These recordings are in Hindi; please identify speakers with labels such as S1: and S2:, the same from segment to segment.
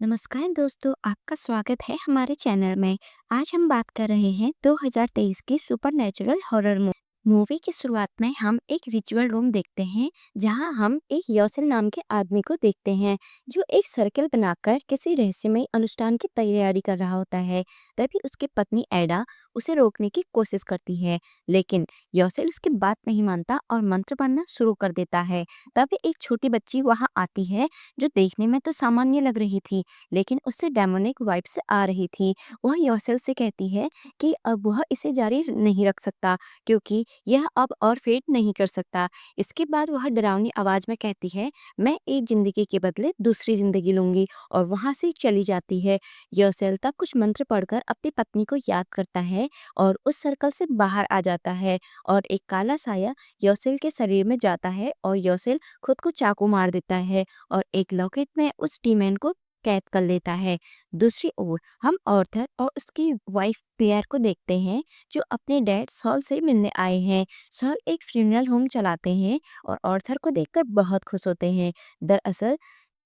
S1: नमस्कार दोस्तों, आपका स्वागत है हमारे चैनल में। आज हम बात कर रहे हैं 2023 की सुपरनैचुरल हॉरर मूवी की शुरुआत में हम एक रिचुअल रूम देखते हैं, जहां हम एक योसेल नाम के आदमी को देखते हैं जो एक सर्कल बनाकर किसी रहस्यमय अनुष्ठान की तैयारी कर रहा होता है। तभी उसकी पत्नी एडा उसे रोकने की कोशिश करती है, लेकिन योसेल उसकी बात नहीं मानता और मंत्र पढ़ना शुरू कर देता है। तभी एक छोटी बच्ची वहां आती है, जो देखने में तो सामान्य लग रही थी, लेकिन उससे डेमोनिक वाइब्स आ रही थी। वह योसेल से कहती है कि अब वह इसे जारी नहीं रख सकता, क्योंकि यह अब और फेड नहीं कर सकता। इसके बाद वह डरावनी आवाज में कहती है, मैं एक जिंदगी के बदले दूसरी जिंदगी लूंगी, और वहां से चली जाती है। योसेल तब कुछ मंत्र पढ़कर अपनी पत्नी को याद करता है और उस सर्कल से बाहर आ जाता है, और एक काला साया योसेल के शरीर में जाता है और योसेल खुद को चाकू मार देता है और एक लॉकेट में उस डीमन को कैद कर लेता है। दूसरी ओर हम ऑर्थर और उसकी वाइफ क्लेयर को देखते हैं, जो अपने डैड सॉल से मिलने आए हैं। सॉल एक फ्यूनरल होम चलाते हैं और ऑर्थर को देखकर बहुत खुश होते हैं। दरअसल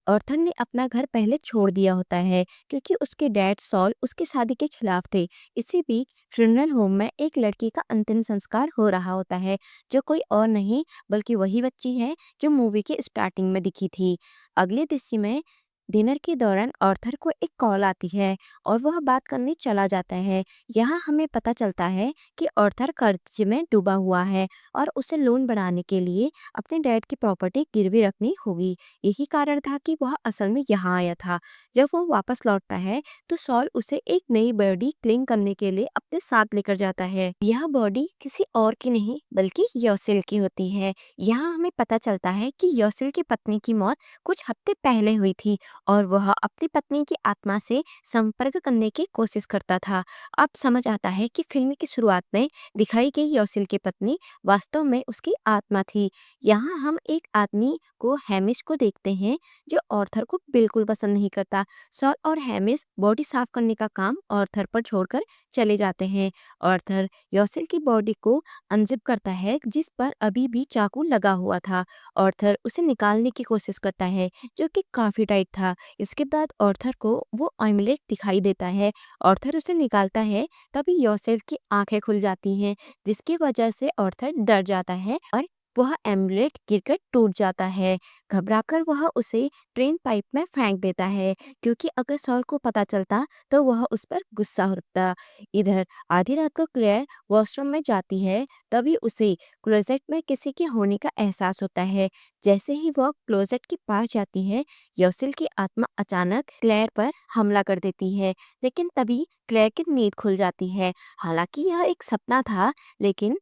S1: ऑर्थर ने अपना घर पहले छोड़ दिया होता है, क्योंकि उसके डैड सॉल उसकी शादी के खिलाफ थे। इसी बीच फ्यूनरल होम में एक लड़की का अंतिम संस्कार हो रहा होता है, जो कोई और नहीं बल्कि वही बच्ची है जो मूवी की स्टार्टिंग में दिखी थी। अगले दृश्य में डिनर के दौरान ऑर्थर को एक कॉल आती है और वह बात करने चला जाता है। यहाँ हमें पता चलता है कि ऑर्थर कर्ज में डूबा हुआ है और उसे लोन बढ़ाने के लिए अपने डैड की प्रॉपर्टी गिरवी रखनी होगी। यही कारण था कि वह असल में यहाँ आया था। जब वो वापस लौटता है तो सॉल उसे एक नई बॉडी क्लीन करने के लिए अपने साथ लेकर जाता है। यह बॉडी किसी और की नहीं बल्कि योसेल की होती है। यहाँ हमें पता चलता है कि योसेल की पत्नी की मौत कुछ हफ्ते पहले हुई थी और वह अपनी पत्नी की आत्मा से संपर्क करने की कोशिश करता था। अब समझ आता है कि फिल्म की शुरुआत में दिखाई गई योसेल की पत्नी वास्तव में उसकी आत्मा थी। यहाँ हम एक आदमी को हैमिश को देखते हैं, जो ऑर्थर को बिल्कुल पसंद नहीं करता। सॉल और हैमिश बॉडी साफ करने का काम ऑर्थर पर छोड़कर चले जाते हैं। ऑर्थर योसेल की बॉडी को अनजिप करता है, जिस पर अभी भी चाकू लगा हुआ था। ऑर्थर उसे निकालने की कोशिश करता है, जो कि काफी टाइट था। इसके बाद ऑर्थर को वो आमलेट दिखाई देता है। ऑर्थर उसे निकालता है, तभी योसेल की आंखें खुल जाती हैं, जिसकी वजह से ऑर्थर डर जाता है और वह एमुलेट गिरकर टूट जाता है। घबराकर वह उसे ट्रेन पाइप में फेंक देता है, क्योंकि अगर सॉल को पता चलता तो वह उस पर गुस्सा होता। इधर आधी रात को क्लेयर वॉशरूम में जाती है, तभी उसे क्लोजेट में किसी के होने का एहसास होता है। जैसे ही वह क्लोजेट के पास जाती है, योसेल की आत्मा अचानक क्लेयर पर हमला कर देती है, लेकिन तभी क्लेयर की नींद खुल जाती है। हालांकि यह एक सपना था, लेकिन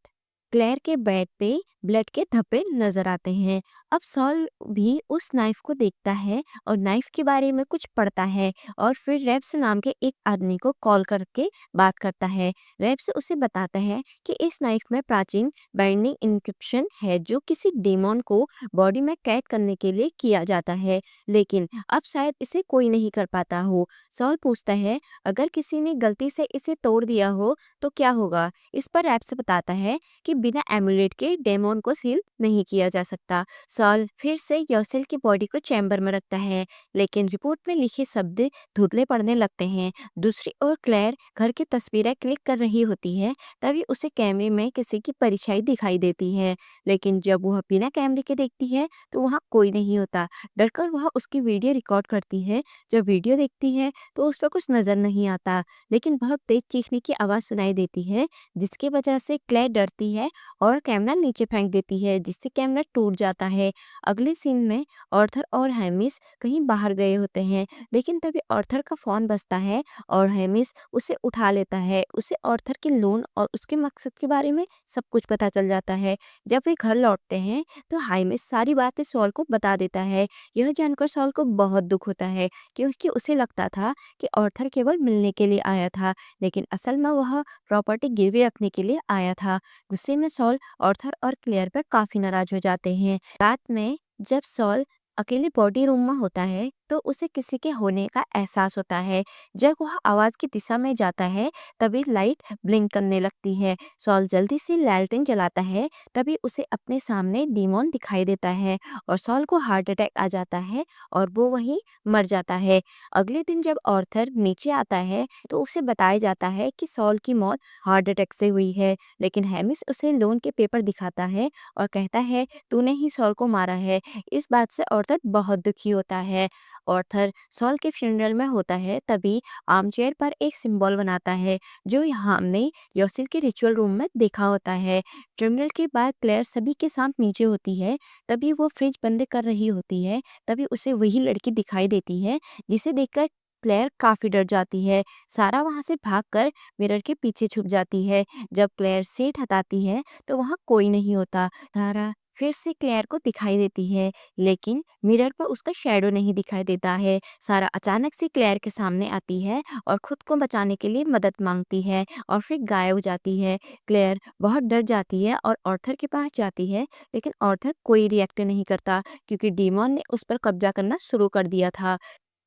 S1: क्लेयर के बेड पे ब्लड के धब्बे नजर आते हैं। अब सॉल भी उस नाइफ को देखता है और नाइफ के बारे में कुछ पढ़ता है, और फिर रेब्स नाम के एक आदमी को कॉल करके बात करता है। रेब्स उसे बताता है कि इस नाइफ में प्राचीन बाइंडिंग इंक्रिप्शन है, जो किसी डेमन को बॉडी में कैद करने के लिए किया जाता है, लेकिन अब शायद इसे कोई नहीं कर पाता हो। सॉल पूछता है, अगर किसी ने गलती से इसे तोड़ दिया हो तो क्या होगा। इस पर रेब्स बताता है कि बिना एमुलेट के डेमन को सील नहीं किया जा सकता। सॉल फिर से योसेल की बॉडी को चैम्बर में रखता है, लेकिन रिपोर्ट में लिखे शब्द धुंधले पड़ने लगते हैं। दूसरी ओर क्लेयर घर की तस्वीरें क्लिक कर रही होती है, तभी उसे कैमरे में किसी की परछाई दिखाई देती है, लेकिन जब वह बिना कैमरे के देखती है तो वहाँ कोई नहीं होता। डरकर वह उसकी वीडियो रिकॉर्ड करती है। जब वीडियो देखती है तो उस पर कुछ नजर नहीं आता, लेकिन बहुत तेज चीखने की आवाज सुनाई देती है, जिसकी वजह से क्लेयर डरती है और कैमरा नीचे फेंक देती है, जिससे कैमरा टूट जाता है। अगले सीन में ऑर्थर और हेमिस कहीं बाहर गए होते हैं, लेकिन तभी ऑर्थर का फोन बजता है और हेमिस उसे उठा लेता है। उसे ऑर्थर के लोन और उसके मकसद के बारे में सब कुछ पता चल जाता है। जब वे घर लौटते हैं तो हेमिस सारी बातें सॉल को बता देता है। यह जानकर सॉल को बहुत दुख होता है, क्योंकि उसे लगता था कि ऑर्थर केवल मिलने के लिए आया था, लेकिन असल में वह प्रॉपर्टी गिरवी रखने के लिए आया था। गुस्से में सॉल ऑर्थर और क्लेयर पर काफी नाराज हो जाते हैं। रात में जब सॉल अकेले बॉडी रूम में होता है, तो उसे किसी के होने का एहसास होता है। जब वह आवाज़ की दिशा में जाता है, तभी लाइट ब्लिंक करने लगती है। सॉल जल्दी से लैलटेन जलाता है, तभी उसे अपने सामने डीमॉन दिखाई देता है और सॉल को हार्ट अटैक आ जाता है और वो वहीं मर जाता है। अगले दिन जब आर्थर नीचे आता है, तो उसे बताया जाता है कि सॉल की मौत हार्ट अटैक से हुई है, लेकिन हेमिस उसे लोन के पेपर दिखाता है और कहता है, तूने ही सॉल को मारा है। इस बात से आर्थर बहुत दुखी होता है। आर्थर सॉल के फ्यूनरल में होता है, तभी आर्मचेयर पर एक सिंबल बनाता है, जो यहाँ हमने योसेल के रिचुअल रूम में देखा होता है। ट्रिब्यूनल के बाद क्लेयर सभी के साथ नीचे होती है, तभी वो फ्रिज बंद कर रही होती है, तभी उसे वही लड़की दिखाई देती है, जिसे देखकर क्लेयर काफी डर जाती है। सारा वहां से भागकर मिरर के पीछे छुप जाती है। जब क्लेयर सीट हटाती है, तो वहां कोई नहीं होता। सारा फिर से क्लेयर को दिखाई देती है, लेकिन मिरर पर उसका शैडो नहीं दिखाई देता है। सारा अचानक से क्लेयर के सामने आती है और खुद को बचाने के लिए मदद मांगती है और फिर गायब हो जाती है। क्लेयर बहुत डर जाती है और आर्थर के पास जाती है, लेकिन आर्थर कोई रिएक्ट नहीं करता, क्योंकि डीमॉन ने उस पर कब्जा करना शुरू कर दिया था।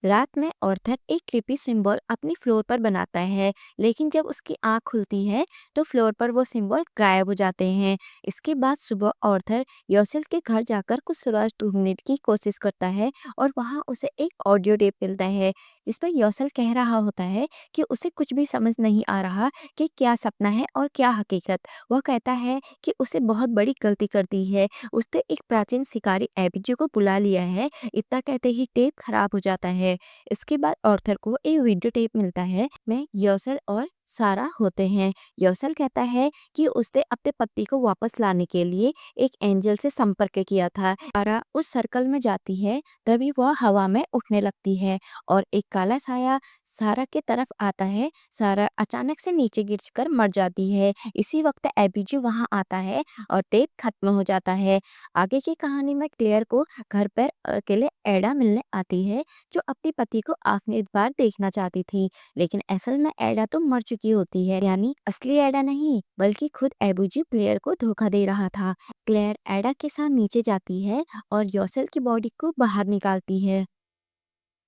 S1: रात में आर्थर एक क्रीपी सिंबल अपनी फ्लोर पर बनाता है, लेकिन जब उसकी आंख खुलती है, तो फ्लोर पर वो सिंबल गायब हो जाते हैं। इसके बाद सुबह आर्थर योसेल के घर जाकर कुछ सुराग ढूंढने की कोशिश करता है और वहां उसे एक ऑडियो टेप मिलता है, जिस पर योसेल कह रहा होता है कि उसे कुछ भी समझ नहीं आ रहा कि क्या सपना है और क्या हकीकत। वह कहता है कि उसे बहुत बड़ी गलती कर दी है, उसने एक प्राचीन शिकारी एबीजी को बुला लिया है। इतना कहते ही टेप खराब हो जाता है। इसके बाद आर्थर को एक वीडियो टेप मिलता है में योसेल और सारा होते हैं। योसेल कहता है कि उसने अपने पति को वापस लाने के लिए एक एंजल से संपर्क किया था। सारा उस सर्कल में जाती है, तभी वह हवा में उठने लगती है और एक काला साया सारा के तरफ आता है। सारा अचानक से नीचे गिरकर मर जाती है। इसी वक्त एबीजी वहां आता है और टेप खत्म हो जाता है। आगे की कहानी में क्लेयर को घर पर अकेले एडा मिलने आती है, जो अपने पति को आखिरी बार देखना चाहती थी, लेकिन असल में एडा तो मर चुकी होती है। यानी असली एडा नहीं, बल्कि खुद एबूजी क्लेयर को धोखा दे रहा था। क्लेयर एडा के साथ नीचे जाती है और योसेल की बॉडी को बाहर निकालती है।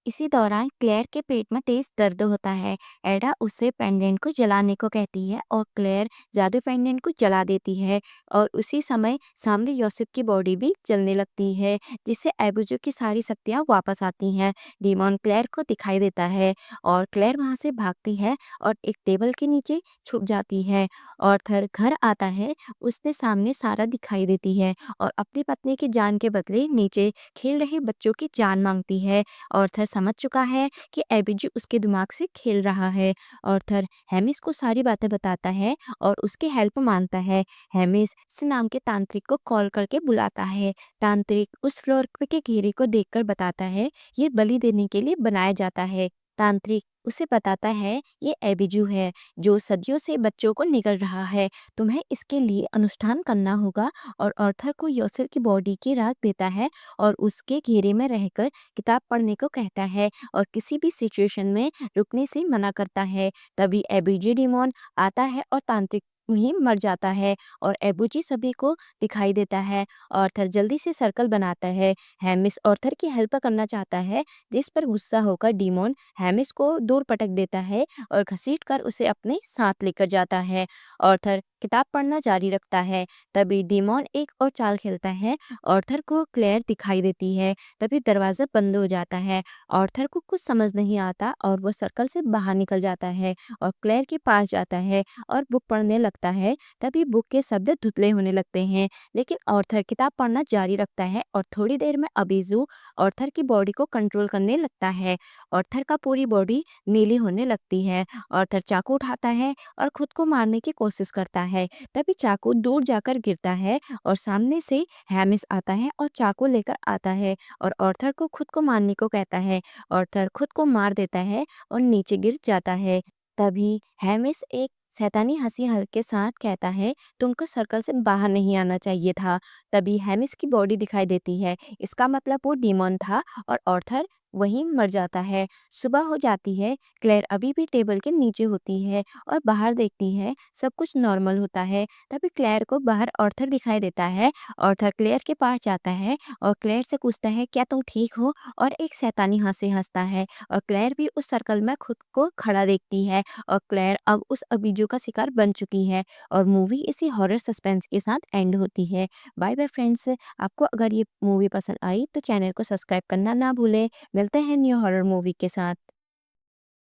S1: इसी दौरान क्लेयर के पेट में तेज दर्द होता है। एडा उसे पेंडेंट को जलाने को कहती है और क्लेयर जादू पेंडेंट को जला देती है और उसी समय सामने योसेफ की बॉडी भी जलने लगती है, जिससे एबुजो की सारी शक्तियां वापस आती हैं। डीमॉन क्लेयर को दिखाई देता है और क्लेयर वहां से भागती है और एक टेबल के नीचे छुप जाती है। ऑर्थर घर आता है, उसने सामने सारा दिखाई देती है और अपनी पत्नी की जान के बदले नीचे खेल रहे बच्चों की जान मांगती है। ऑर्थर समझ चुका है कि एबीजी उसके दिमाग से खेल रहा है। ऑर्थर हेमिस को सारी बातें बताता है और उसकी हेल्प मांगता है। हेमिस इस नाम के तांत्रिक को कॉल करके बुलाता है। तांत्रिक उस फ्लोर के घेरे को देखकर बताता है, ये बलि देने के लिए बनाया जाता है। तांत्रिक उसे बताता है, ये एबिजू है, जो सदियों से बच्चों को निगल रहा है। तुम्हें इसके लिए अनुष्ठान करना होगा। और ऑर्थर को योसेल की बॉडी की राख देता है और उसके घेरे में रहकर किताब पढ़ने को कहता है और किसी भी सिचुएशन में रुकने से मना करता है। तभी एबीजी डिमोन आता है और तांत्रिक वहीं मर जाता है और एबूजी सभी को दिखाई देता है। ऑर्थर जल्दी से सर्कल बनाता है। हेमिस ऑर्थर की हेल्प करना चाहता है, जिस पर गुस्सा होकर डीमोन हेमिस को दूर पटक देता है और घसीट कर उसे अपने साथ लेकर जाता है। ऑर्थर किताब पढ़ना जारी रखता है। तभी डीमोन एक और चाल खेलता है। ऑर्थर को क्लेयर दिखाई देती है। तभी दरवाजा बंद हो जाता है। ऑर्थर को कुछ समझ नहीं आता और वो सर्कल से बाहर निकल जाता है और क्लेयर के पास जाता है और बुक पढ़ने लगता है। तभी बुक के शब्द धुतले होने लगते हैं, लेकिन ऑर्थर किताब पढ़ना जारी रखता है और थोड़ी देर में अबीजू ऑर्थर की बॉडी को कंट्रोल करने लगता है। ऑर्थर का पूरी बॉडी नीली होने लगती है। ऑर्थर चाकू उठाता है और खुद को मारने की कोशिश करता है। तभी चाकू दूर जाकर गिरता है और सामने से हैमिस आता है और चाकू लेकर आता है और ऑर्थर को खुद को मारने को कहता है। ऑर्थर खुद को मार देता है और नीचे गिर जाता है। तभी हैमिस एक शैतानी हंसी के साथ कहता है, तुमको सर्कल से बाहर नहीं आना चाहिए था। तभी हैमिस की बॉडी दिखाई देती है। इसका मतलब वो डीमॉन था और ऑर्थर वहीं मर जाता है। सुबह हो जाती है, क्लेयर अभी भी टेबल के नीचे होती है और बाहर देखती है, सब कुछ नॉर्मल होता है। तभी क्लेयर को बाहर आर्थर दिखाई देता है। आर्थर क्लेयर के पास जाता है और क्लेयर से पूछता है, क्या तुम ठीक हो? और एक शैतानी हंस से हंसता है और क्लेयर भी उस सर्कल में खुद को खड़ा देखती है और क्लेयर अब उस अबीजू का शिकार बन चुकी है और मूवी इसी हॉरर सस्पेंस के साथ एंड होती है। Bye bye friends. आपको अगर ये मूवी पसंद आई तो चैनल को सब्सक्राइब करना ना भूलें। मिलते हैं न्यू हॉरर मूवी के साथ।